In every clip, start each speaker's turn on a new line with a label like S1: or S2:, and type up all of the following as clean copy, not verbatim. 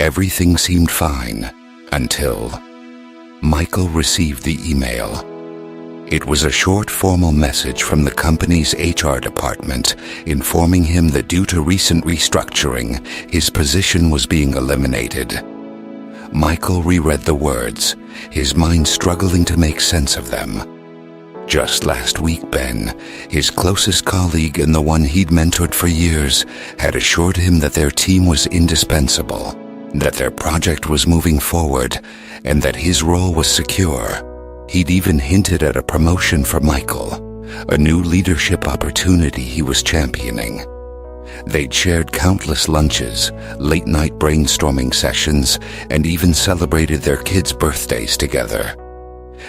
S1: Everything seemed fine until Michael received the email. It was a short formal message from the company's HR department informing him that due to recent restructuring, his position was being eliminated. Michael reread the words, his mind struggling to make sense of them. Just last week, Ben, his closest colleague and the one he'd mentored for years, had assured him that their team was indispensable, that their project was moving forward, and that his role was secure. He'd even hinted at a promotion for Michael, a new leadership opportunity he was championing. They'd shared countless lunches, late-night brainstorming sessions, and even celebrated their kids' birthdays together.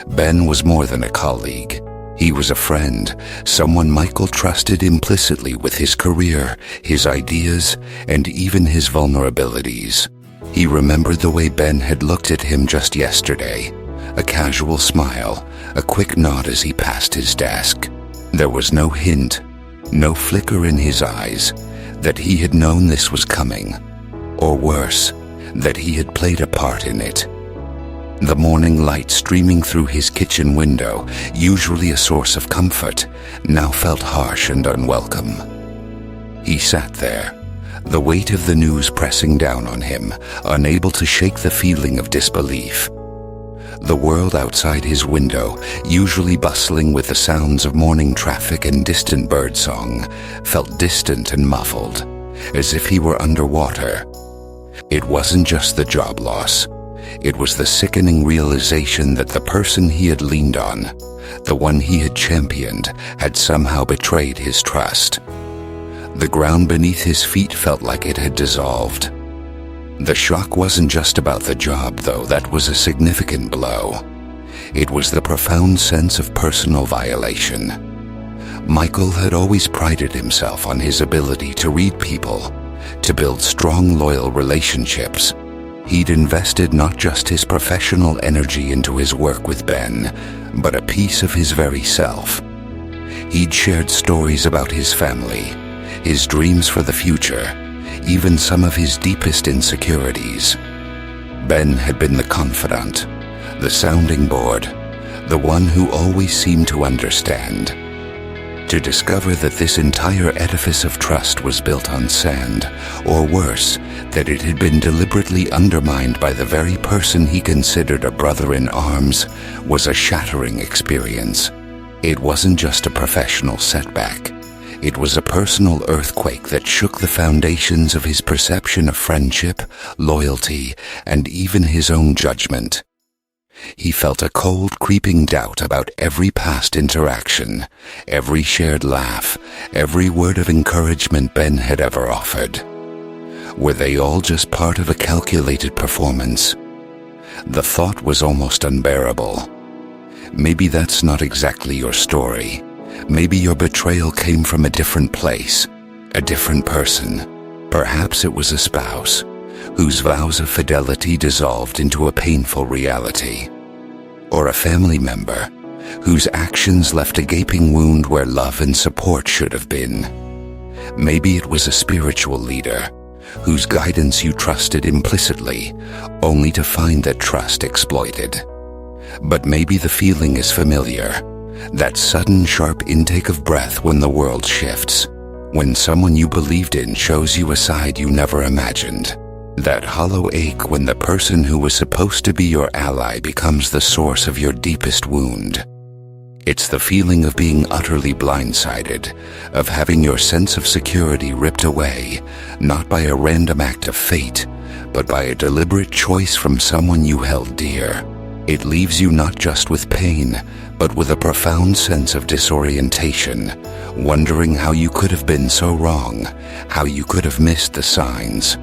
S1: Ben was more than a colleague. He was a friend, someone Michael trusted implicitly with his career, his ideas, and even his vulnerabilities. He remembered the way Ben had looked at him just yesterday. A casual smile, a quick nod as he passed his desk. There was no hint, no flicker in his eyes, that he had known this was coming. Or worse, that he had played a part in it. The morning light streaming through his kitchen window, usually a source of comfort, now felt harsh and unwelcome. He sat there, the weight of the news pressing down on him, unable to shake the feeling of disbelief. The world outside his window, usually bustling with the sounds of morning traffic and distant birdsong, felt distant and muffled, as if he were underwater. It wasn't just the job loss. It was the sickening realization that the person he had leaned on, the one he had championed, had somehow betrayed his trust. The ground beneath his feet felt like it had dissolved. The shock wasn't just about the job, though. That was a significant blow. It was the profound sense of personal violation. Michael had always prided himself on his ability to read people, to build strong, loyal relationships. He'd invested not just his professional energy into his work with Ben, but a piece of his very self. He'd shared stories about his family, his dreams for the future, even some of his deepest insecurities. Ben had been the confidant, the sounding board, the one who always seemed to understand. To discover that this entire edifice of trust was built on sand, or worse, that it had been deliberately undermined by the very person he considered a brother in arms, was a shattering experience. It wasn't just a professional setback. It was a personal earthquake that shook the foundations of his perception of friendship, loyalty, and even his own judgment. He felt a cold, creeping doubt about every past interaction, every shared laugh, every word of encouragement Ben had ever offered. Were they all just part of a calculated performance? The thought was almost unbearable. Maybe that's not exactly your story. Maybe your betrayal came from a different place, a different person. Perhaps it was a spouse whose vows of fidelity dissolved into a painful reality. Or a family member whose actions left a gaping wound where love and support should have been. Maybe it was a spiritual leader whose guidance you trusted implicitly, only to find that trust exploited. But maybe the feeling is familiar. That sudden, sharp intake of breath when the world shifts, when someone you believed in shows you a side you never imagined. That hollow ache when the person who was supposed to be your ally becomes the source of your deepest wound. It's the feeling of being utterly blindsided, of having your sense of security ripped away, not by a random act of fate, but by a deliberate choice from someone you held dear. It leaves you not just with pain, but with a profound sense of disorientation, wondering how you could have been so wrong, how you could have missed the signs.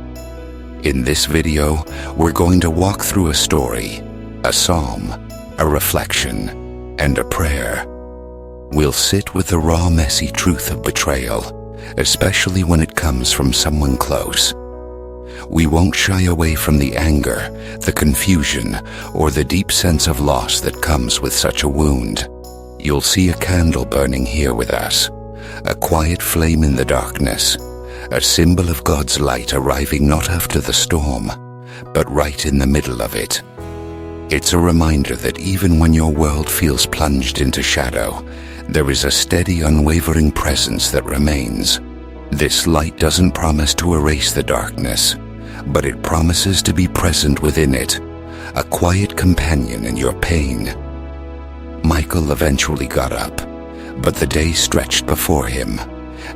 S1: In this video, we're going to walk through a story, a psalm, a reflection, and a prayer. We'll sit with the raw, messy truth of betrayal, especially when it comes from someone close. We won't shy away from the anger, the confusion, or the deep sense of loss that comes with such a wound. You'll see a candle burning here with us, a quiet flame in the darkness, a symbol of God's light arriving not after the storm, but right in the middle of it. It's a reminder that even when your world feels plunged into shadow, there is a steady, unwavering presence that remains. This light doesn't promise to erase the darkness, but it promises to be present within it, a quiet companion in your pain. Michael eventually got up, but the day stretched before him,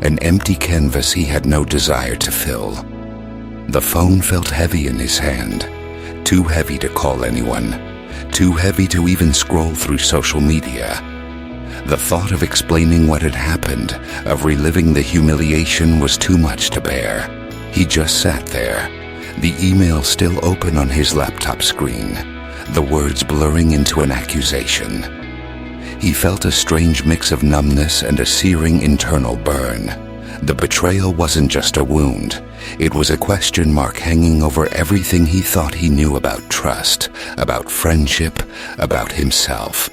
S1: an empty canvas he had no desire to fill. The phone felt heavy in his hand, too heavy to call anyone, too heavy to even scroll through social media. The thought of explaining what had happened, of reliving the humiliation, was too much to bear. He just sat there, the email still open on his laptop screen, the words blurring into an accusation. He felt a strange mix of numbness and a searing internal burn. The betrayal wasn't just a wound. It was a question mark hanging over everything he thought he knew about trust, about friendship, about himself.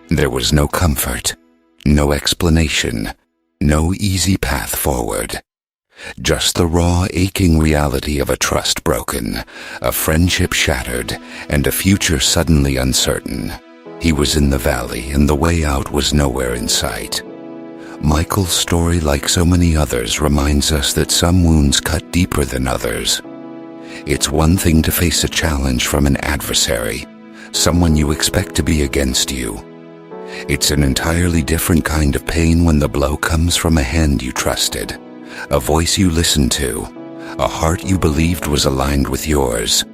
S1: There was no comfort, no explanation, no easy path forward. Just the raw, aching reality of a trust broken, a friendship shattered, and a future suddenly uncertain. He was in the valley, and the way out was nowhere in sight. Michael's story, like so many others, reminds us that some wounds cut deeper than others. It's one thing to face a challenge from an adversary, someone you expect to be against you. It's an entirely different kind of pain when the blow comes from a hand you trusted, a voice you listened to, a heart you believed was aligned with yours.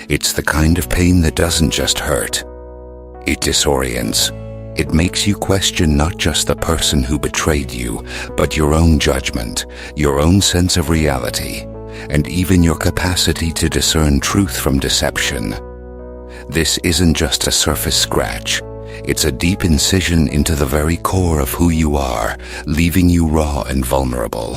S1: It's the kind of pain that doesn't just hurt. It disorients. It makes you question not just the person who betrayed you, but your own judgment, your own sense of reality, and even your capacity to discern truth from deception. This isn't just a surface scratch. It's a deep incision into the very core of who you are, leaving you raw and vulnerable.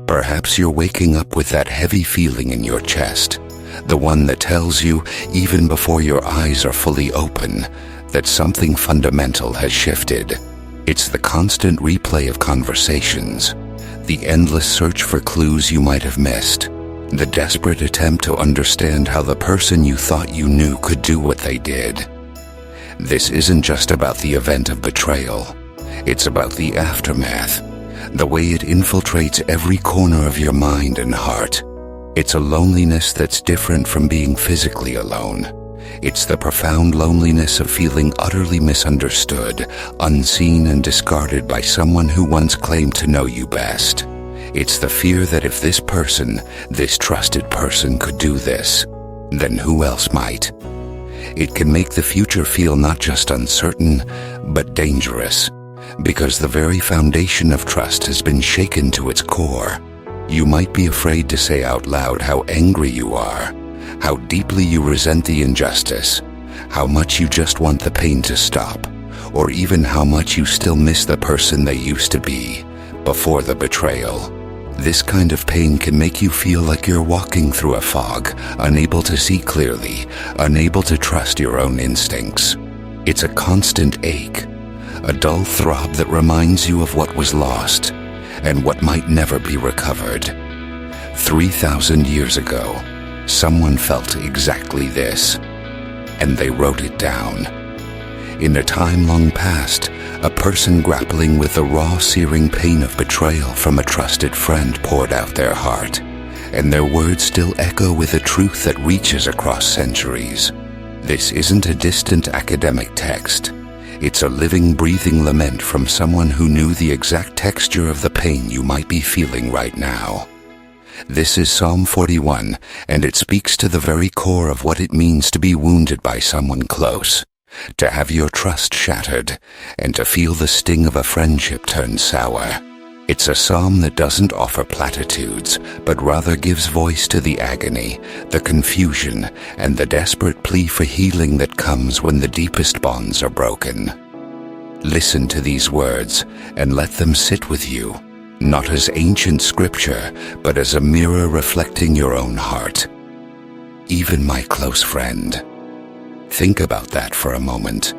S1: Perhaps you're waking up with that heavy feeling in your chest, the one that tells you, even before your eyes are fully open, that something fundamental has shifted. It's the constant replay of conversations, the endless search for clues you might have missed, the desperate attempt to understand how the person you thought you knew could do what they did. This isn't just about the event of betrayal. It's about the aftermath, the way it infiltrates every corner of your mind and heart. It's a loneliness that's different from being physically alone. It's the profound loneliness of feeling utterly misunderstood, unseen and discarded by someone who once claimed to know you best. It's the fear that if this person, this trusted person, could do this, then who else might? It can make the future feel not just uncertain, but dangerous, because the very foundation of trust has been shaken to its core. You might be afraid to say out loud how angry you are, how deeply you resent the injustice, how much you just want the pain to stop, or even how much you still miss the person they used to be before the betrayal. This kind of pain can make you feel like you're walking through a fog, unable to see clearly, unable to trust your own instincts. It's a constant ache, a dull throb that reminds you of what was lost and what might never be recovered. 3,000 years ago, someone felt exactly this, and they wrote it down. In a time long past, a person grappling with the raw, searing pain of betrayal from a trusted friend poured out their heart, and their words still echo with a truth that reaches across centuries. This isn't a distant academic text. It's a living, breathing lament from someone who knew the exact texture of the pain you might be feeling right now. This is Psalm 41, and it speaks to the very core of what it means to be wounded by someone close, to have your trust shattered, and to feel the sting of a friendship turn sour. It's a psalm that doesn't offer platitudes, but rather gives voice to the agony, the confusion, and the desperate plea for healing that comes when the deepest bonds are broken. Listen to these words and let them sit with you, not as ancient scripture, but as a mirror reflecting your own heart. Even my close friend. Think about that for a moment.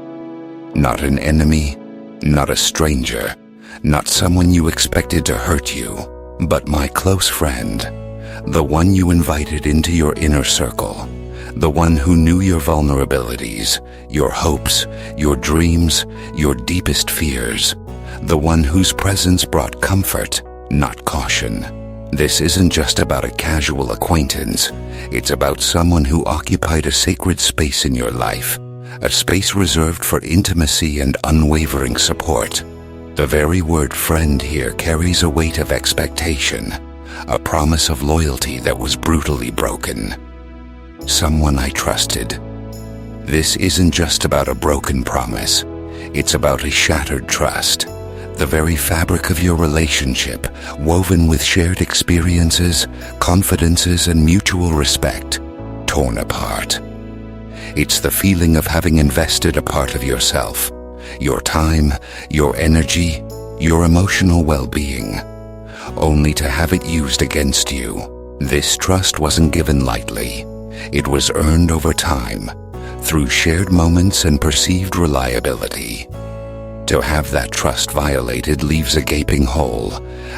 S1: Not an enemy, not a stranger, not someone you expected to hurt you, but my close friend, the one you invited into your inner circle, the one who knew your vulnerabilities, your hopes, your dreams, your deepest fears, the one whose presence brought comfort, not caution. This isn't just about a casual acquaintance. It's about someone who occupied a sacred space in your life, a space reserved for intimacy and unwavering support. The very word friend here carries a weight of expectation, a promise of loyalty that was brutally broken. Someone I trusted. This isn't just about a broken promise. It's about a shattered trust. The very fabric of your relationship, woven with shared experiences, confidences, and mutual respect, torn apart. It's the feeling of having invested a part of yourself, your time, your energy, your emotional well-being, only to have it used against you. This trust wasn't given lightly. It was earned over time, through shared moments and perceived reliability. To have that trust violated leaves a gaping hole,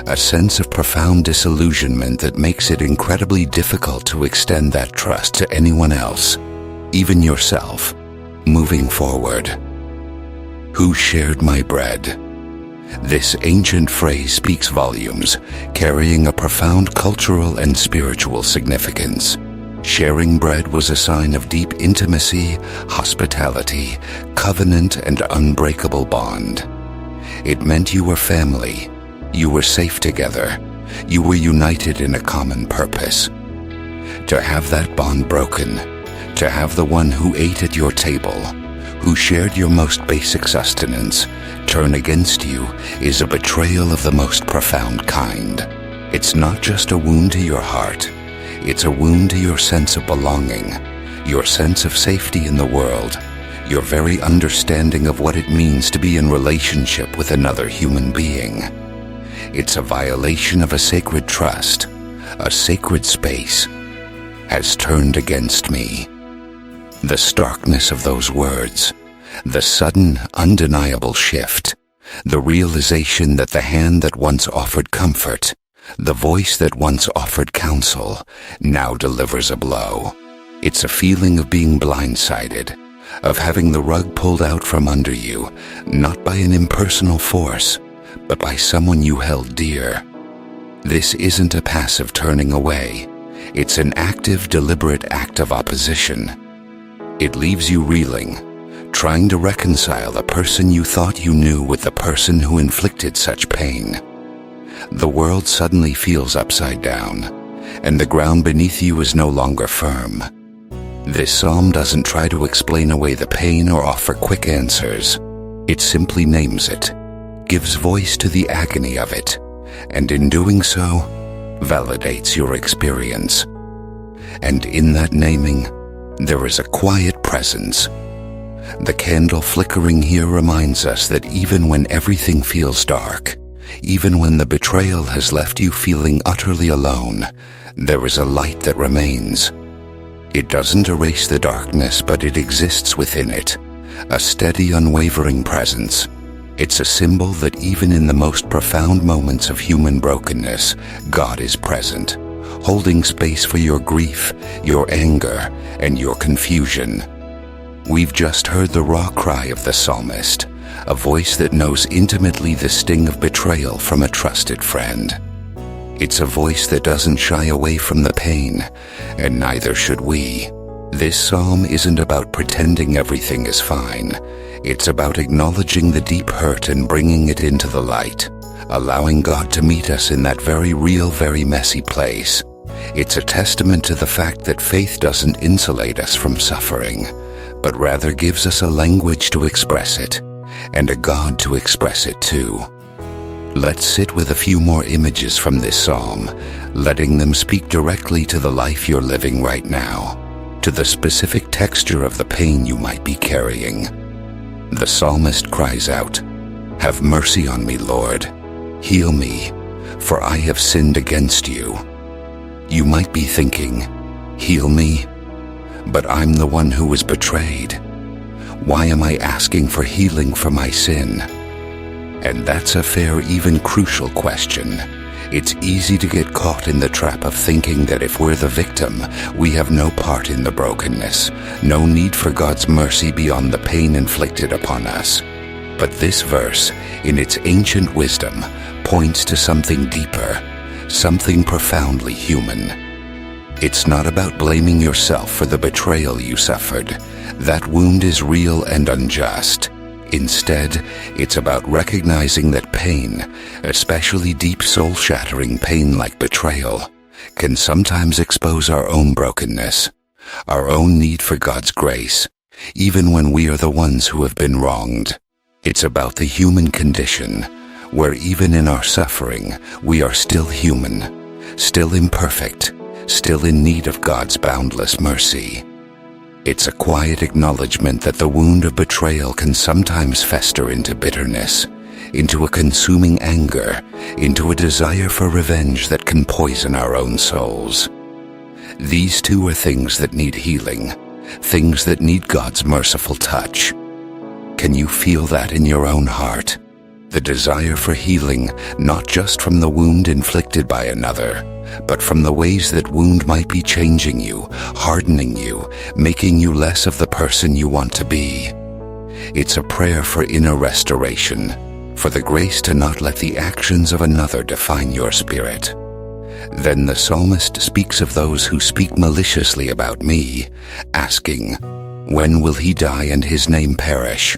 S1: a sense of profound disillusionment that makes it incredibly difficult to extend that trust to anyone else, even yourself, moving forward. Who shared my bread? This ancient phrase speaks volumes, carrying a profound cultural and spiritual significance. Sharing bread was a sign of deep intimacy, hospitality, covenant, and unbreakable bond. It meant you were family, you were safe together, you were united in a common purpose. To have that bond broken, to have the one who ate at your table, who shared your most basic sustenance, turn against you is a betrayal of the most profound kind. It's not just a wound to your heart. It's a wound to your sense of belonging, your sense of safety in the world, your very understanding of what it means to be in relationship with another human being. It's a violation of a sacred trust, a sacred space, has turned against me. The starkness of those words, the sudden, undeniable shift, the realization that the hand that once offered comfort, the voice that once offered counsel, now delivers a blow. It's a feeling of being blindsided, of having the rug pulled out from under you, not by an impersonal force, but by someone you held dear. This isn't a passive turning away. It's an active, deliberate act of opposition. It leaves you reeling, trying to reconcile the person you thought you knew with the person who inflicted such pain. The world suddenly feels upside down, and the ground beneath you is no longer firm. This psalm doesn't try to explain away the pain or offer quick answers. It simply names it, gives voice to the agony of it, and in doing so, validates your experience. And in that naming, there is a quiet presence. The candle flickering here reminds us that even when everything feels dark, even when the betrayal has left you feeling utterly alone, there is a light that remains. It doesn't erase the darkness, but it exists within it, a steady, unwavering presence. It's a symbol that even in the most profound moments of human brokenness, God is present, holding space for your grief, your anger, and your confusion. We've just heard the raw cry of the psalmist, a voice that knows intimately the sting of betrayal from a trusted friend. It's a voice that doesn't shy away from the pain, and neither should we. This psalm isn't about pretending everything is fine. It's about acknowledging the deep hurt and bringing it into the light, allowing God to meet us in that very real, very messy place. It's a testament to the fact that faith doesn't insulate us from suffering, but rather gives us a language to express it, and a God to express it too. Let's sit with a few more images from this psalm, letting them speak directly to the life you're living right now, to the specific texture of the pain you might be carrying. The psalmist cries out, "Have mercy on me, Lord. Heal me, for I have sinned against you." You might be thinking, "Heal me? But I'm the one who was betrayed. Why am I asking for healing for my sin?" And that's a fair, even crucial question. It's easy to get caught in the trap of thinking that if we're the victim, we have no part in the brokenness, no need for God's mercy beyond the pain inflicted upon us. But this verse, in its ancient wisdom, points to something deeper, something profoundly human. It's not about blaming yourself for the betrayal you suffered. That wound is real and unjust. Instead, it's about recognizing that pain, especially deep soul-shattering pain like betrayal, can sometimes expose our own brokenness, our own need for God's grace, even when we are the ones who have been wronged. It's about the human condition, where even in our suffering, we are still human, still imperfect, still in need of God's boundless mercy. It's a quiet acknowledgement that the wound of betrayal can sometimes fester into bitterness, into a consuming anger, into a desire for revenge that can poison our own souls. These two are things that need healing, things that need God's merciful touch. Can you feel that in your own heart? The desire for healing, not just from the wound inflicted by another, but from the ways that wound might be changing you, hardening you, making you less of the person you want to be. It's a prayer for inner restoration, for the grace to not let the actions of another define your spirit. Then the psalmist speaks of those who speak maliciously about me, asking, "When will he die and his name perish?"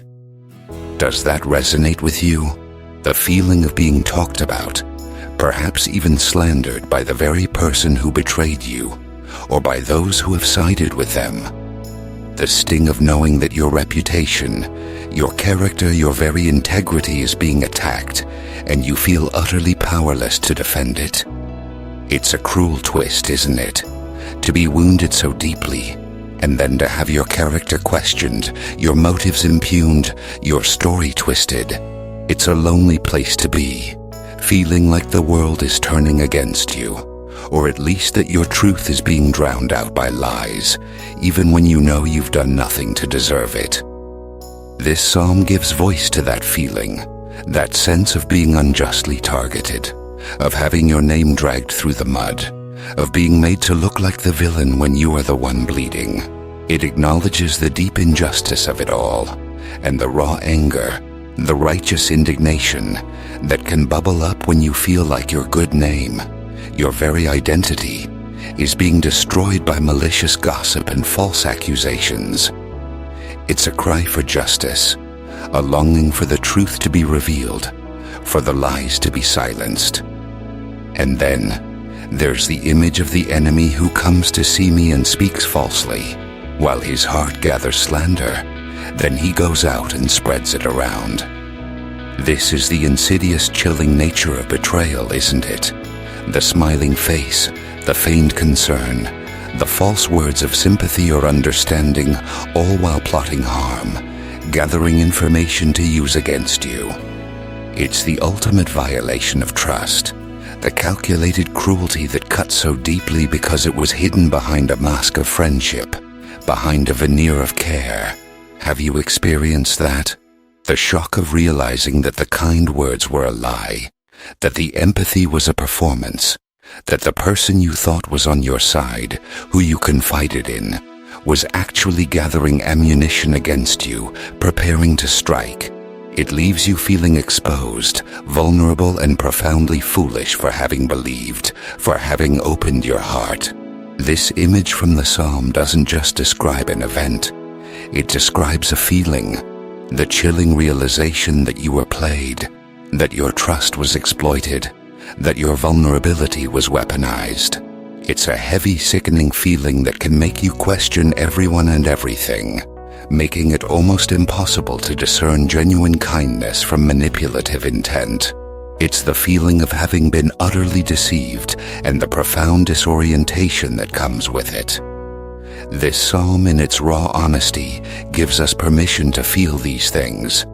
S1: Does that resonate with you? The feeling of being talked about, perhaps even slandered by the very person who betrayed you, or by those who have sided with them. The sting of knowing that your reputation, your character, your very integrity is being attacked, and you feel utterly powerless to defend it. It's a cruel twist, isn't it? To be wounded so deeply, and then to have your character questioned, your motives impugned, your story twisted. It's a lonely place to be, feeling like the world is turning against you, or at least that your truth is being drowned out by lies, even when you know you've done nothing to deserve it. This psalm gives voice to that feeling, that sense of being unjustly targeted, of having your name dragged through the mud, of being made to look like the villain when you are the one bleeding. It acknowledges the deep injustice of it all, and the raw anger, the righteous indignation that can bubble up when you feel like your good name, your very identity, is being destroyed by malicious gossip and false accusations. It's a cry for justice, a longing for the truth to be revealed, for the lies to be silenced. And then there's the image of the enemy who comes to see me and speaks falsely, while his heart gathers slander. Then he goes out and spreads it around. This is the insidious, chilling nature of betrayal, isn't it? The smiling face, the feigned concern, the false words of sympathy or understanding, all while plotting harm, gathering information to use against you. It's the ultimate violation of trust, the calculated cruelty that cuts so deeply because it was hidden behind a mask of friendship, behind a veneer of care. Have you experienced that? The shock of realizing that the kind words were a lie, that the empathy was a performance, that the person you thought was on your side, who you confided in, was actually gathering ammunition against you, preparing to strike. It leaves you feeling exposed, vulnerable, and profoundly foolish for having believed, for having opened your heart. This image from the psalm doesn't just describe an event. It describes a feeling, the chilling realization that you were played, that your trust was exploited, that your vulnerability was weaponized. It's a heavy, sickening feeling that can make you question everyone and everything, making it almost impossible to discern genuine kindness from manipulative intent. It's the feeling of having been utterly deceived and the profound disorientation that comes with it. This psalm, in its raw honesty, gives us permission to feel these things.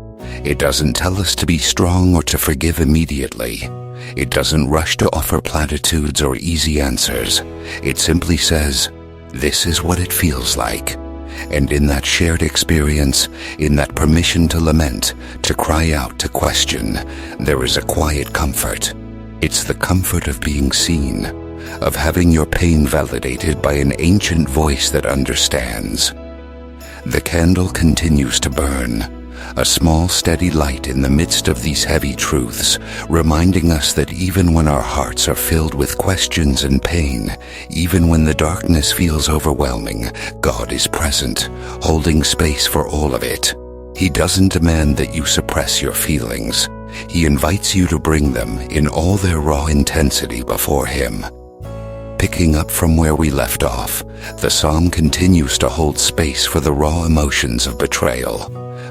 S1: It doesn't tell us to be strong or to forgive immediately. It doesn't rush to offer platitudes or easy answers. It simply says, "This is what it feels like." And in that shared experience, in that permission to lament, to cry out, to question, there is a quiet comfort. It's the comfort of being seen, of having your pain validated by an ancient voice that understands. The candle continues to burn, a small steady light in the midst of these heavy truths, reminding us that even when our hearts are filled with questions and pain, even when the darkness feels overwhelming, God is present, holding space for all of it. He doesn't demand that you suppress your feelings. He invites you to bring them in all their raw intensity before Him. Picking up from where we left off, the psalm continues to hold space for the raw emotions of betrayal,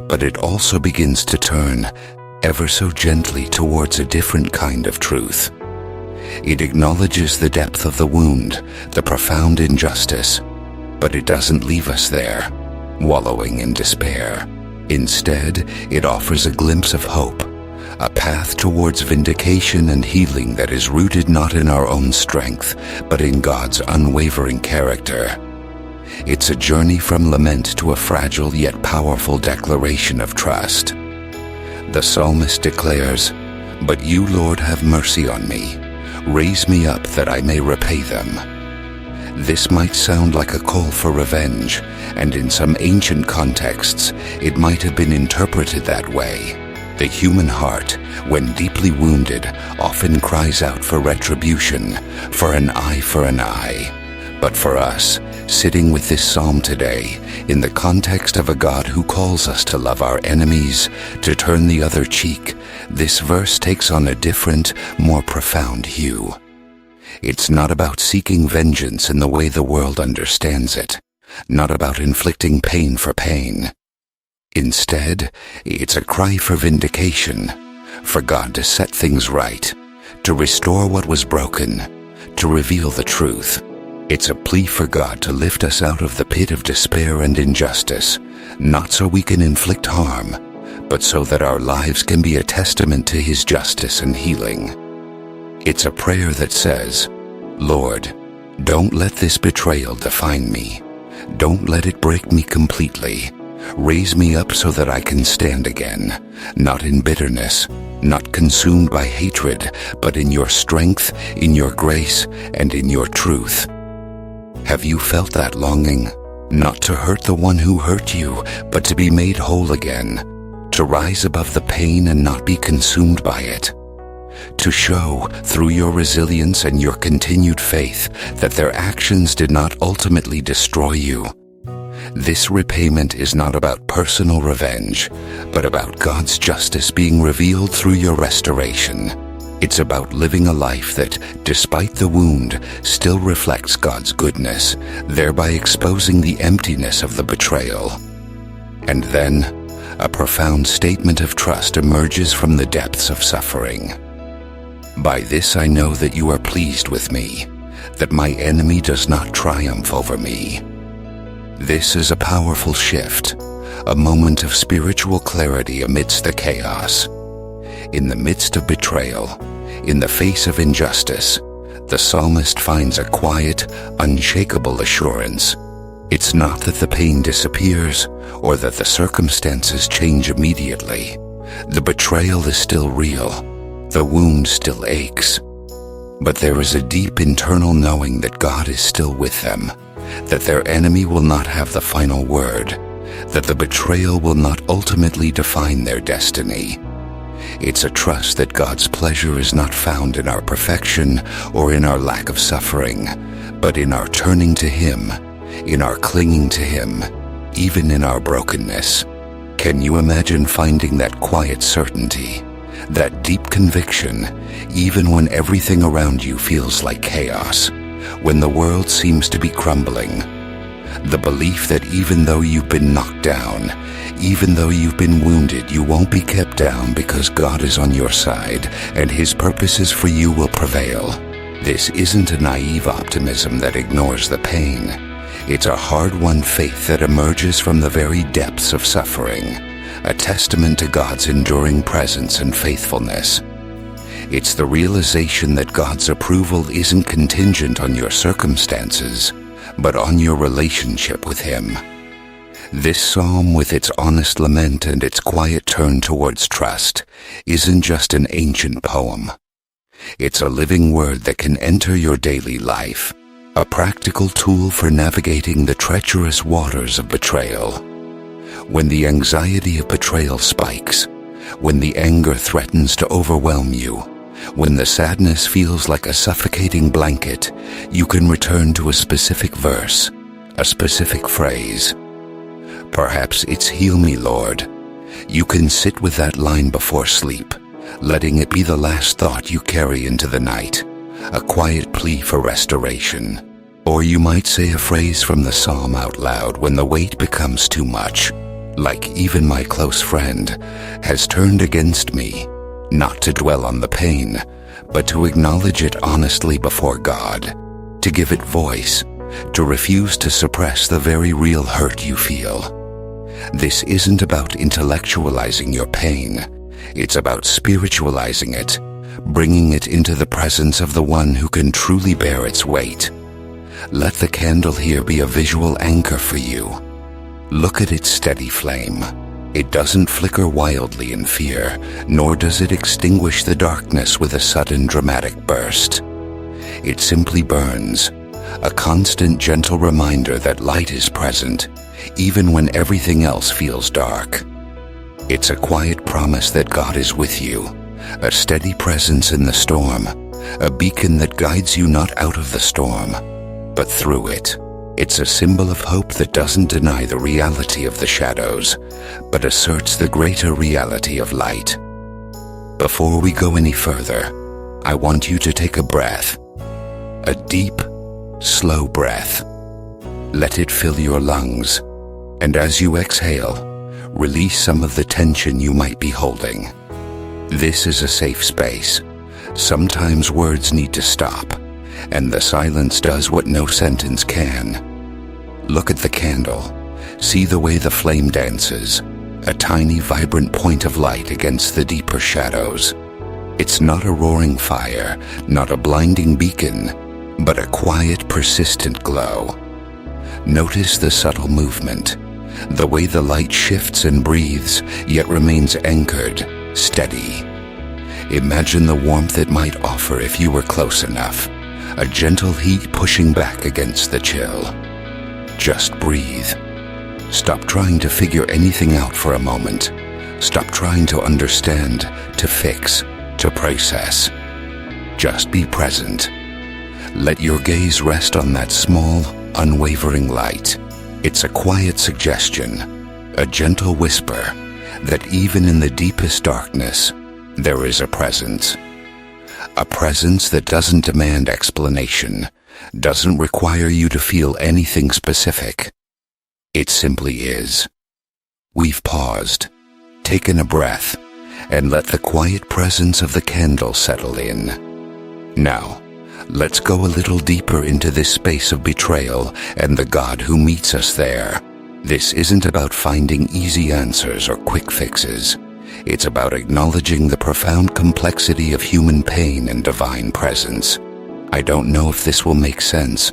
S1: but it also begins to turn, ever so gently, towards a different kind of truth. It acknowledges the depth of the wound, the profound injustice, but it doesn't leave us there, wallowing in despair. Instead, it offers a glimpse of hope, a path towards vindication and healing that is rooted not in our own strength, but in God's unwavering character. It's a journey from lament to a fragile yet powerful declaration of trust. The psalmist declares, "But you, Lord, have mercy on me. Raise me up that I may repay them." This might sound like a call for revenge, and in some ancient contexts, it might have been interpreted that way. The human heart, when deeply wounded, often cries out for retribution, for an eye for an eye. But for us, sitting with this psalm today, in the context of a God who calls us to love our enemies, to turn the other cheek, this verse takes on a different, more profound hue. It's not about seeking vengeance in the way the world understands it, not about inflicting pain for pain. Instead, it's a cry for vindication, for God to set things right, to restore what was broken, to reveal the truth. It's a plea for God to lift us out of the pit of despair and injustice, not so we can inflict harm, but so that our lives can be a testament to His justice and healing. It's a prayer that says, "Lord, don't let this betrayal define me. Don't let it break me completely. Raise me up so that I can stand again, not in bitterness, not consumed by hatred, but in your strength, in your grace, and in your truth." Have you felt that longing? Not to hurt the one who hurt you, but to be made whole again, to rise above the pain and not be consumed by it, to show, through your resilience and your continued faith, that their actions did not ultimately destroy you. This repayment is not about personal revenge, but about God's justice being revealed through your restoration. It's about living a life that, despite the wound, still reflects God's goodness, thereby exposing the emptiness of the betrayal. And then, a profound statement of trust emerges from the depths of suffering. "By this I know that you are pleased with me, that my enemy does not triumph over me." This is a powerful shift, a moment of spiritual clarity amidst the chaos. In the midst of betrayal, in the face of injustice, the psalmist finds a quiet, unshakable assurance. It's not that the pain disappears or that the circumstances change immediately. The betrayal is still real. The wound still aches. But there is a deep internal knowing that God is still with them, that their enemy will not have the final word, that the betrayal will not ultimately define their destiny. It's a trust that God's pleasure is not found in our perfection or in our lack of suffering, but in our turning to Him, in our clinging to Him, even in our brokenness. Can you imagine finding that quiet certainty, that deep conviction, even when everything around you feels like chaos, when the world seems to be crumbling? The belief that even though you've been knocked down, even though you've been wounded, you won't be kept down because God is on your side and His purposes for you will prevail. This isn't a naive optimism that ignores the pain. It's a hard-won faith that emerges from the very depths of suffering, a testament to God's enduring presence and faithfulness. It's the realization that God's approval isn't contingent on your circumstances, but on your relationship with Him. This psalm, with its honest lament and its quiet turn towards trust, isn't just an ancient poem. It's a living word that can enter your daily life, a practical tool for navigating the treacherous waters of betrayal. When the anxiety of betrayal spikes, when the anger threatens to overwhelm you, when the sadness feels like a suffocating blanket, you can return to a specific verse, a specific phrase. Perhaps it's "Heal me, Lord." You can sit with that line before sleep, letting it be the last thought you carry into the night, a quiet plea for restoration. Or you might say a phrase from the psalm out loud when the weight becomes too much, like "Even my close friend has turned against me," not to dwell on the pain, but to acknowledge it honestly before God, to give it voice, to refuse to suppress the very real hurt you feel. This isn't about intellectualizing your pain. It's about spiritualizing it, bringing it into the presence of the one who can truly bear its weight. Let the candle here be a visual anchor for you. Look at its steady flame. It doesn't flicker wildly in fear, nor does it extinguish the darkness with a sudden dramatic burst. It simply burns, a constant gentle reminder that light is present, even when everything else feels dark. It's a quiet promise that God is with you, a steady presence in the storm, a beacon that guides you not out of the storm, but through it. It's a symbol of hope that doesn't deny the reality of the shadows, but asserts the greater reality of light. Before we go any further, I want you to take a breath, a deep, slow breath. Let it fill your lungs, and as you exhale, release some of the tension you might be holding. This is a safe space. Sometimes words need to stop, and the silence does what no sentence can. Look at the candle. See the way the flame dances, a tiny, vibrant point of light against the deeper shadows. It's not a roaring fire, not a blinding beacon, but a quiet, persistent glow. Notice the subtle movement, the way the light shifts and breathes, yet remains anchored, steady. Imagine the warmth it might offer if you were close enough, a gentle heat pushing back against the chill. Just breathe. Stop trying to figure anything out for a moment. Stop trying to understand, to fix, to process. Just be present. Let your gaze rest on that small, unwavering light. It's a quiet suggestion, a gentle whisper, that even in the deepest darkness, there is a presence. A presence that doesn't demand explanation, doesn't require you to feel anything specific. It simply is. We've paused, taken a breath, and let the quiet presence of the candle settle in. Now, let's go a little deeper into this space of betrayal and the God who meets us there. This isn't about finding easy answers or quick fixes. It's about acknowledging the profound complexity of human pain and divine presence. I don't know if this will make sense,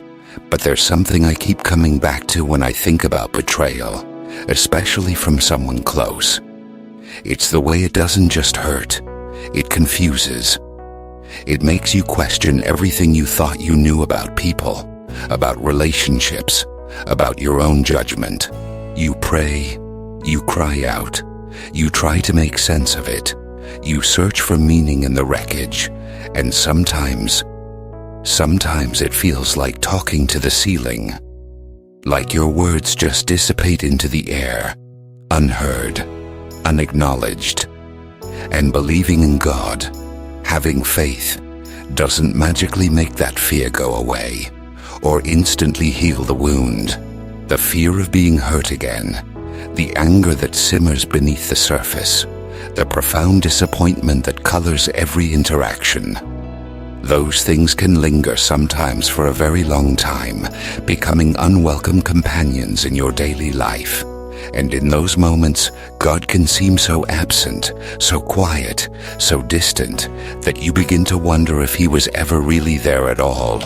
S1: but there's something I keep coming back to when I think about betrayal, especially from someone close. It's the way it doesn't just hurt, it confuses. It makes you question everything you thought you knew about people, about relationships, about your own judgment. You pray, you cry out, you try to make sense of it, you search for meaning in the wreckage, and sometimes it feels like talking to the ceiling, like your words just dissipate into the air, unheard, unacknowledged. And believing in God, having faith, doesn't magically make that fear go away, or instantly heal the wound. The fear of being hurt again, the anger that simmers beneath the surface, the profound disappointment that colors every interaction. Those things can linger sometimes for a very long time, becoming unwelcome companions in your daily life. And in those moments, God can seem so absent, so quiet, so distant, that you begin to wonder if He was ever really there at all.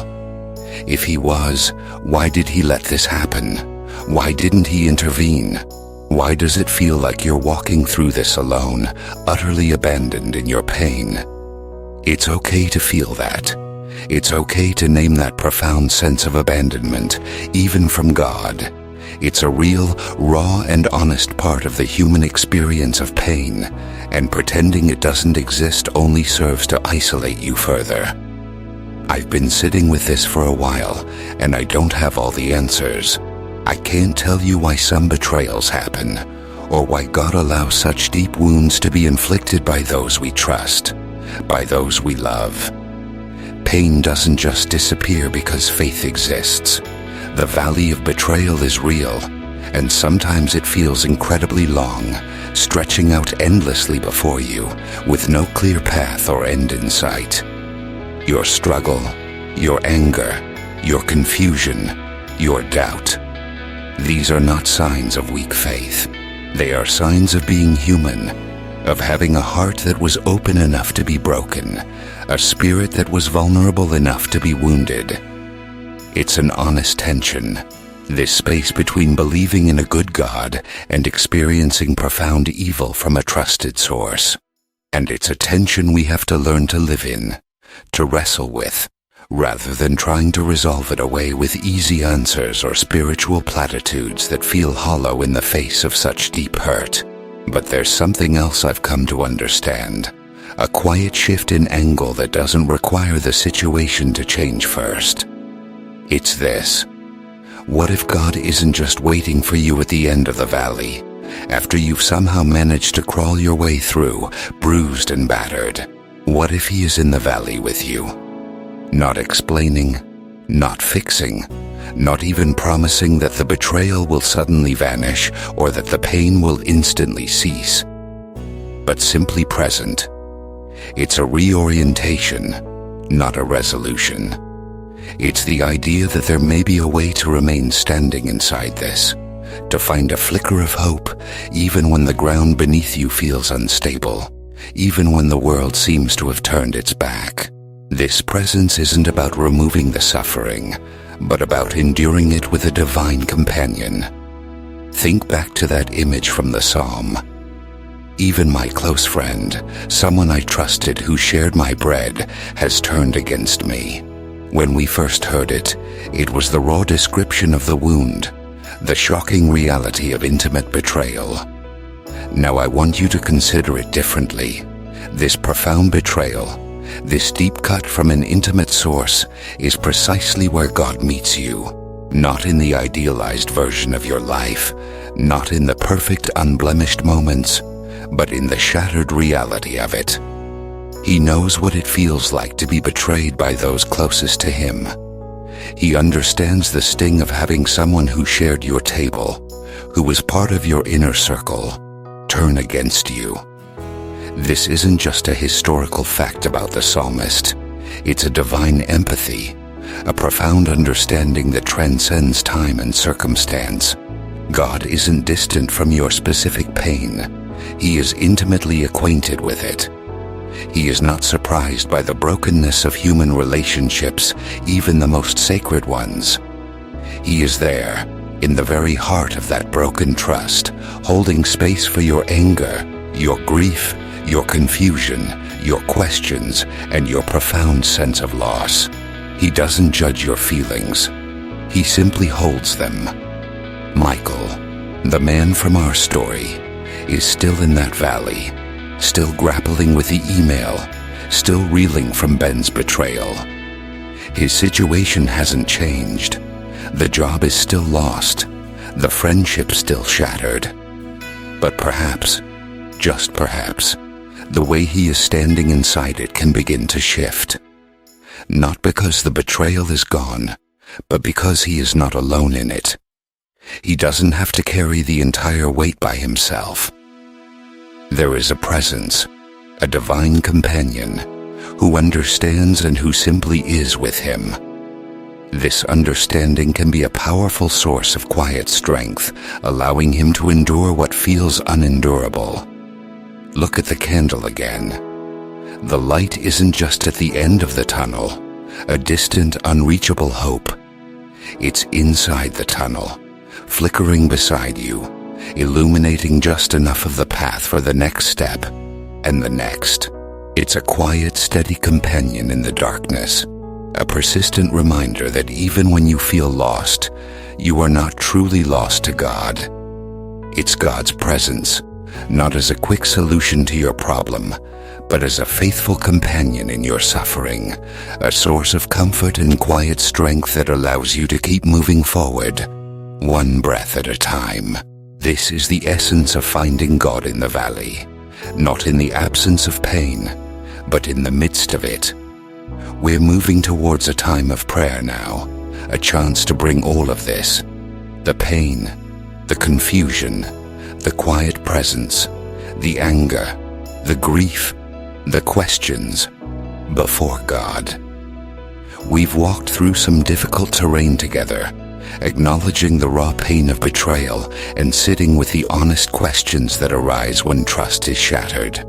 S1: If He was, why did He let this happen? Why didn't He intervene? Why does it feel like you're walking through this alone, utterly abandoned in your pain? It's okay to feel that. It's okay to name that profound sense of abandonment, even from God. It's a real, raw, and honest part of the human experience of pain, and pretending it doesn't exist only serves to isolate you further. I've been sitting with this for a while, and I don't have all the answers. I can't tell you why some betrayals happen, or why God allows such deep wounds to be inflicted by those we trust, by those we love. Pain doesn't just disappear because faith exists. The valley of betrayal is real, and sometimes it feels incredibly long, stretching out endlessly before you, with no clear path or end in sight. Your struggle, your anger, your confusion, your doubt. These are not signs of weak faith. They are signs of being human, of having a heart that was open enough to be broken, a spirit that was vulnerable enough to be wounded. It's an honest tension, this space between believing in a good God and experiencing profound evil from a trusted source. And it's a tension we have to learn to live in, to wrestle with, rather than trying to resolve it away with easy answers or spiritual platitudes that feel hollow in the face of such deep hurt. But there's something else I've come to understand, a quiet shift in angle that doesn't require the situation to change first. It's this. What if God isn't just waiting for you at the end of the valley, after you've somehow managed to crawl your way through, bruised and battered? What if He is in the valley with you? Not explaining, not fixing, not even promising that the betrayal will suddenly vanish or that the pain will instantly cease, but simply present. It's a reorientation, not a resolution. It's the idea that there may be a way to remain standing inside this, to find a flicker of hope even when the ground beneath you feels unstable, even when the world seems to have turned its back. This presence isn't about removing the suffering, but about enduring it with a divine companion. Think back to that image from the psalm. Even my close friend, someone I trusted who shared my bread, has turned against me. When we first heard it, it was the raw description of the wound, the shocking reality of intimate betrayal. Now I want you to consider it differently. This profound betrayal, this deep cut from an intimate source, is precisely where God meets you. Not in the idealized version of your life, not in the perfect, unblemished moments, but in the shattered reality of it. He knows what it feels like to be betrayed by those closest to Him. He understands the sting of having someone who shared your table, who was part of your inner circle, turn against you. This isn't just a historical fact about the psalmist. It's a divine empathy, a profound understanding that transcends time and circumstance. God isn't distant from your specific pain. He is intimately acquainted with it. He is not surprised by the brokenness of human relationships, even the most sacred ones. He is there, in the very heart of that broken trust, holding space for your anger, your grief, your confusion, your questions, and your profound sense of loss. He doesn't judge your feelings. He simply holds them. Michael, the man from our story, is still in that valley, still grappling with the email, still reeling from Ben's betrayal. His situation hasn't changed. The job is still lost. The friendship still shattered. But perhaps, just perhaps, the way he is standing inside it can begin to shift. Not because the betrayal is gone, but because he is not alone in it. He doesn't have to carry the entire weight by himself. There is a presence, a divine companion, who understands and who simply is with him. This understanding can be a powerful source of quiet strength, allowing him to endure what feels unendurable. Look at the candle again. The light isn't just at the end of the tunnel, a distant, unreachable hope. It's inside the tunnel, flickering beside you, illuminating just enough of the path for the next step, and the next. It's a quiet, steady companion in the darkness, a persistent reminder that even when you feel lost, you are not truly lost to God. It's God's presence, not as a quick solution to your problem, but as a faithful companion in your suffering, a source of comfort and quiet strength that allows you to keep moving forward, one breath at a time. This is the essence of finding God in the valley, not in the absence of pain, but in the midst of it. We're moving towards a time of prayer now, a chance to bring all of this, the pain, the confusion, the quiet presence, the anger, the grief, the questions, before God. We've walked through some difficult terrain together, acknowledging the raw pain of betrayal and sitting with the honest questions that arise when trust is shattered.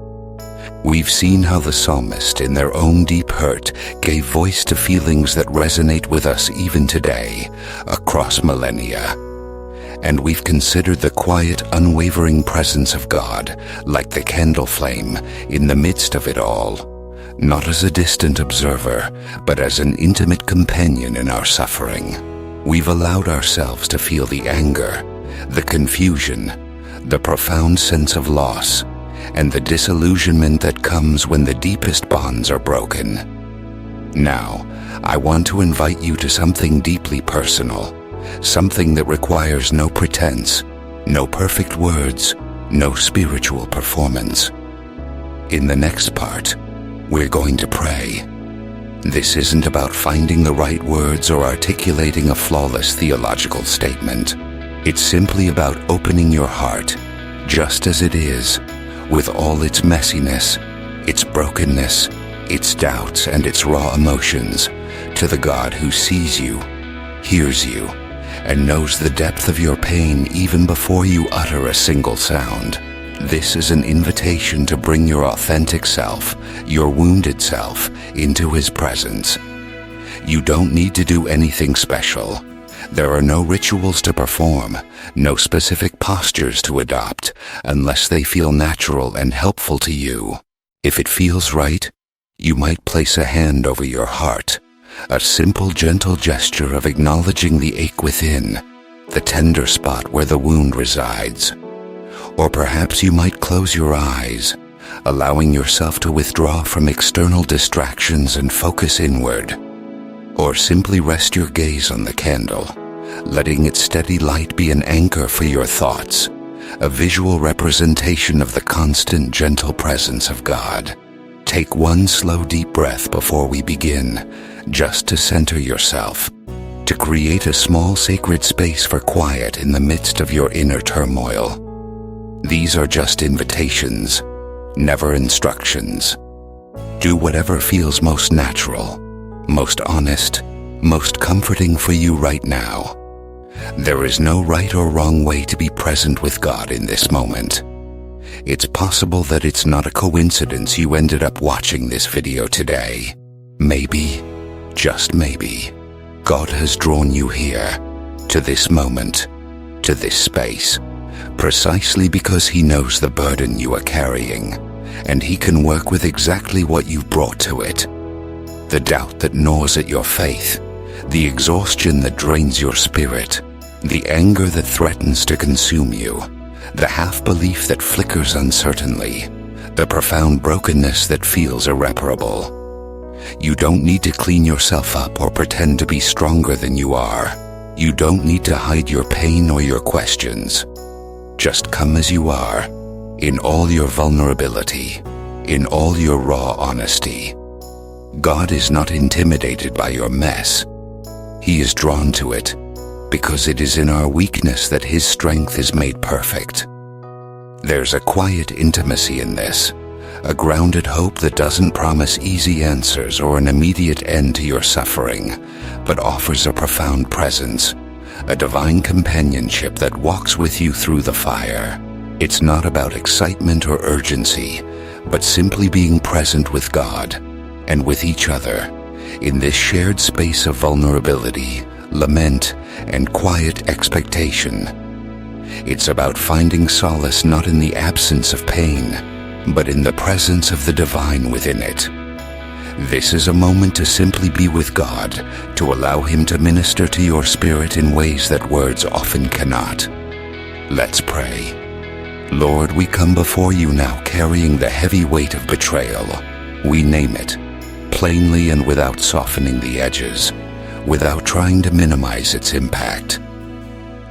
S1: We've seen how the psalmist, in their own deep hurt, gave voice to feelings that resonate with us even today, across millennia. And we've considered the quiet, unwavering presence of God, like the candle flame, in the midst of it all, not as a distant observer, but as an intimate companion in our suffering. We've allowed ourselves to feel the anger, the confusion, the profound sense of loss, and the disillusionment that comes when the deepest bonds are broken. Now, I want to invite you to something deeply personal, something that requires no pretense, no perfect words, no spiritual performance. In the next part, we're going to pray. This isn't about finding the right words or articulating a flawless theological statement. It's simply about opening your heart, just as it is, with all its messiness, its brokenness, its doubts, and its raw emotions, to the God who sees you, hears you, and knows the depth of your pain even before you utter a single sound. This is an invitation to bring your authentic self, your wounded self, into His presence. You don't need to do anything special. There are no rituals to perform, no specific postures to adopt, unless they feel natural and helpful to you. If it feels right, you might place a hand over your heart, a simple, gentle gesture of acknowledging the ache within, the tender spot where the wound resides. Or perhaps you might close your eyes, allowing yourself to withdraw from external distractions and focus inward. Or simply rest your gaze on the candle, letting its steady light be an anchor for your thoughts, a visual representation of the constant, gentle presence of God. Take one slow, deep breath before we begin, just to center yourself, to create a small, sacred space for quiet in the midst of your inner turmoil. These are just invitations, never instructions. Do whatever feels most natural, most honest, most comforting for you right now. There is no right or wrong way to be present with God in this moment. It's possible that it's not a coincidence you ended up watching this video today. Maybe, just maybe, God has drawn you here, to this moment, to this space, precisely because He knows the burden you are carrying, and He can work with exactly what you've brought to it. The doubt that gnaws at your faith, the exhaustion that drains your spirit, the anger that threatens to consume you, the half-belief that flickers uncertainly, the profound brokenness that feels irreparable. You don't need to clean yourself up or pretend to be stronger than you are. You don't need to hide your pain or your questions. Just come as you are, in all your vulnerability, in all your raw honesty. God is not intimidated by your mess. He is drawn to it, because it is in our weakness that His strength is made perfect. There's a quiet intimacy in this, a grounded hope that doesn't promise easy answers or an immediate end to your suffering, but offers a profound presence, a divine companionship that walks with you through the fire. It's not about excitement or urgency, but simply being present with God and with each other in this shared space of vulnerability, lament, and quiet expectation. It's about finding solace not in the absence of pain, but in the presence of the divine within it. This is a moment to simply be with God, to allow Him to minister to your spirit in ways that words often cannot. Let's pray. Lord, we come before you now carrying the heavy weight of betrayal. We name it, plainly and without softening the edges, without trying to minimize its impact.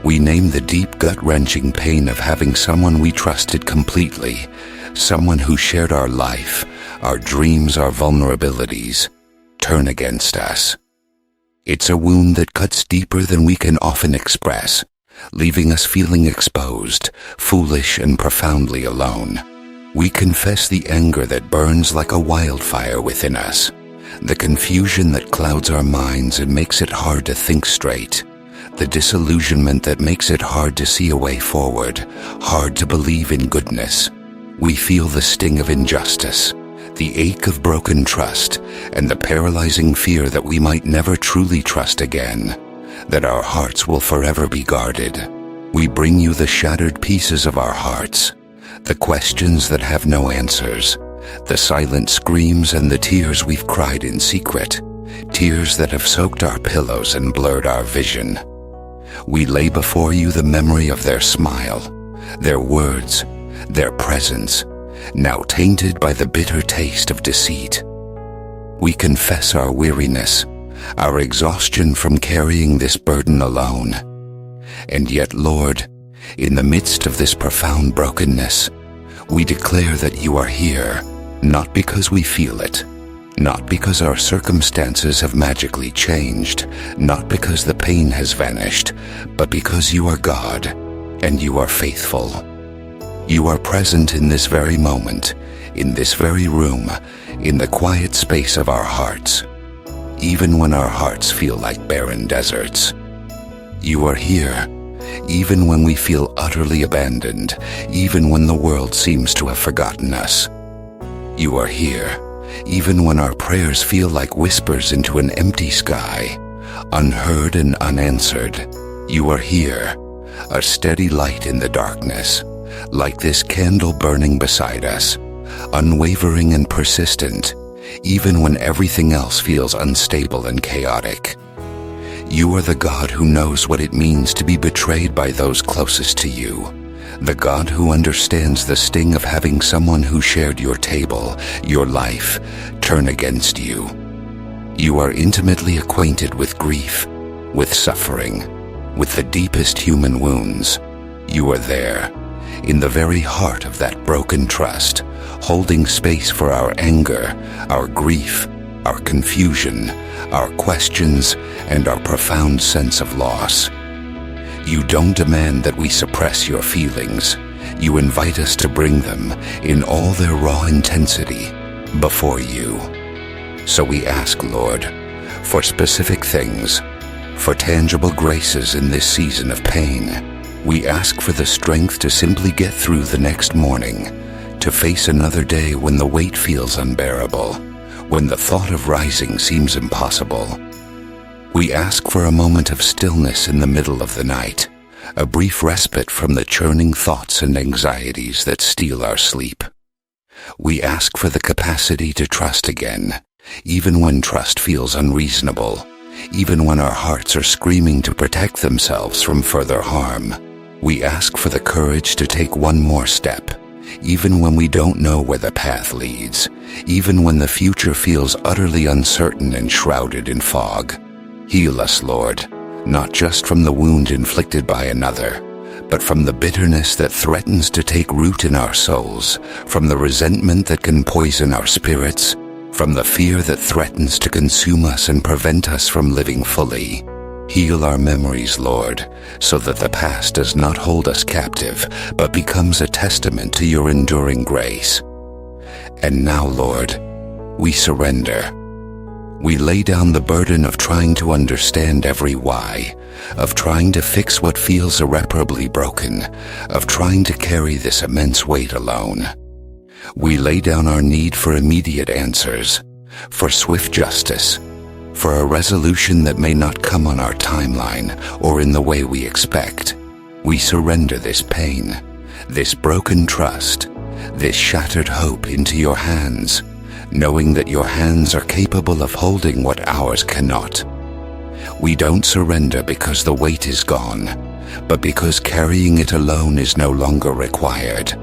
S1: We name the deep gut-wrenching pain of having someone we trusted completely, someone who shared our life, our dreams, our vulnerabilities, turn against us. It's a wound that cuts deeper than we can often express, leaving us feeling exposed, foolish, and profoundly alone. We confess the anger that burns like a wildfire within us, the confusion that clouds our minds and makes it hard to think straight, the disillusionment that makes it hard to see a way forward, hard to believe in goodness. We feel the sting of injustice, the ache of broken trust, and the paralyzing fear that we might never truly trust again, that our hearts will forever be guarded. We bring you the shattered pieces of our hearts, the questions that have no answers, the silent screams and the tears we've cried in secret, tears that have soaked our pillows and blurred our vision. We lay before you the memory of their smile, their words, their presence, now tainted by the bitter taste of deceit. We confess our weariness, our exhaustion from carrying this burden alone. And yet, Lord, in the midst of this profound brokenness, we declare that you are here, not because we feel it, not because our circumstances have magically changed, not because the pain has vanished, but because you are God and you are faithful. You are present in this very moment, in this very room, in the quiet space of our hearts, even when our hearts feel like barren deserts. You are here, even when we feel utterly abandoned, even when the world seems to have forgotten us. You are here, even when our prayers feel like whispers into an empty sky, unheard and unanswered. You are here, a steady light in the darkness, like this candle burning beside us, unwavering and persistent, even when everything else feels unstable and chaotic. You are the God who knows what it means to be betrayed by those closest to you, the God who understands the sting of having someone who shared your table, your life, turn against you. You are intimately acquainted with grief, with suffering, with the deepest human wounds. You are there, in the very heart of that broken trust, holding space for our anger, our grief, our confusion, our questions, and our profound sense of loss. You don't demand that we suppress your feelings. You invite us to bring them, in all their raw intensity, before you. So we ask, Lord, for specific things, for tangible graces in this season of pain. We ask for the strength to simply get through the next morning, to face another day when the weight feels unbearable, when the thought of rising seems impossible. We ask for a moment of stillness in the middle of the night, a brief respite from the churning thoughts and anxieties that steal our sleep. We ask for the capacity to trust again, even when trust feels unreasonable, even when our hearts are screaming to protect themselves from further harm. We ask for the courage to take one more step, even when we don't know where the path leads, even when the future feels utterly uncertain and shrouded in fog. Heal us, Lord, not just from the wound inflicted by another, but from the bitterness that threatens to take root in our souls, from the resentment that can poison our spirits, from the fear that threatens to consume us and prevent us from living fully. Heal our memories, Lord, so that the past does not hold us captive, but becomes a testament to your enduring grace. And now, Lord, we surrender. We lay down the burden of trying to understand every why, of trying to fix what feels irreparably broken, of trying to carry this immense weight alone. We lay down our need for immediate answers, for swift justice, for a resolution that may not come on our timeline or in the way we expect. We surrender this pain, this broken trust, this shattered hope into your hands, knowing that your hands are capable of holding what ours cannot. We don't surrender because the weight is gone, but because carrying it alone is no longer required.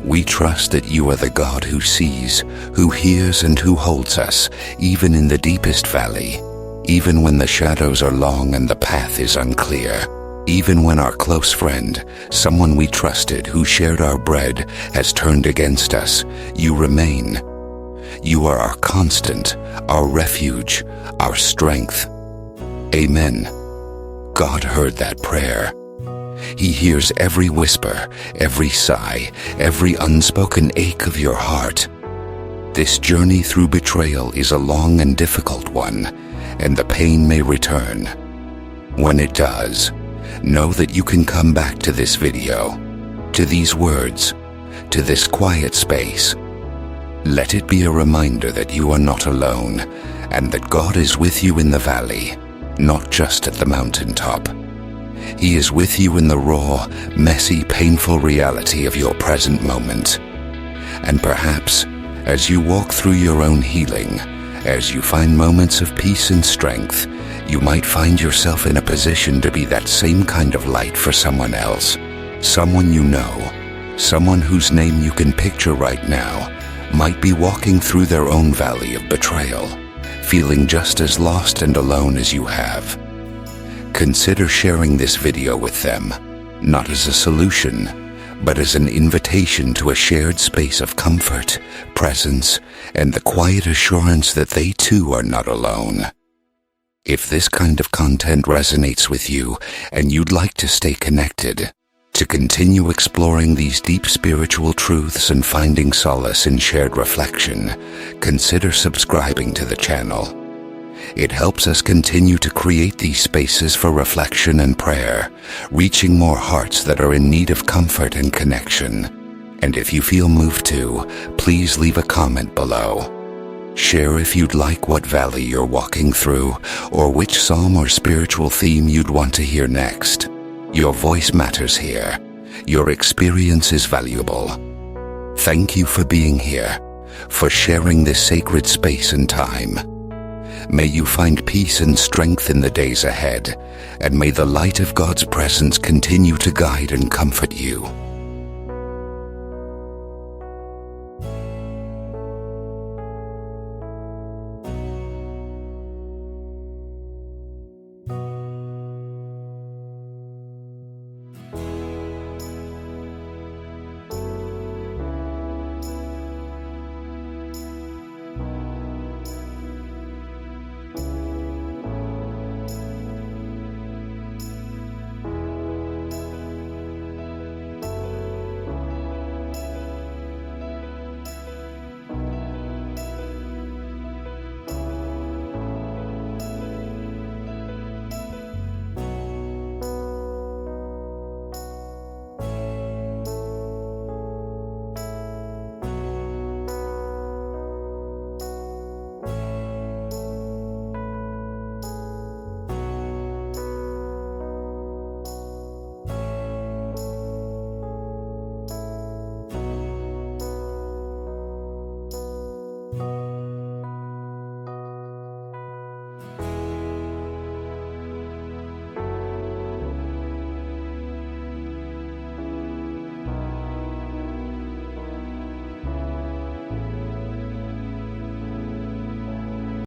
S1: We trust that you are the God who sees, who hears, and who holds us, even in the deepest valley, even when the shadows are long and the path is unclear, even when our close friend, someone we trusted who shared our bread, has turned against us. You remain. You are our constant, our refuge, our strength. Amen. God heard that prayer. He hears every whisper, every sigh, every unspoken ache of your heart. This journey through betrayal is a long and difficult one, and the pain may return. When it does, know that you can come back to this video, to these words, to this quiet space. Let it be a reminder that you are not alone, and that God is with you in the valley, not just at the mountaintop. He is with you in the raw, messy, painful reality of your present moment. And perhaps, as you walk through your own healing, as you find moments of peace and strength, you might find yourself in a position to be that same kind of light for someone else. Someone you know, someone whose name you can picture right now, might be walking through their own valley of betrayal, feeling just as lost and alone as you have. Consider sharing this video with them, not as a solution, but as an invitation to a shared space of comfort, presence, and the quiet assurance that they too are not alone. If this kind of content resonates with you and you'd like to stay connected, to continue exploring these deep spiritual truths and finding solace in shared reflection, consider subscribing to the channel. It helps us continue to create these spaces for reflection and prayer, reaching more hearts that are in need of comfort and connection. And if you feel moved to, please leave a comment below. Share if you'd like what valley you're walking through, or which psalm or spiritual theme you'd want to hear next. Your voice matters here. Your experience is valuable. Thank you for being here, for sharing this sacred space and time. May you find peace and strength in the days ahead, and may the light of God's presence continue to guide and comfort you.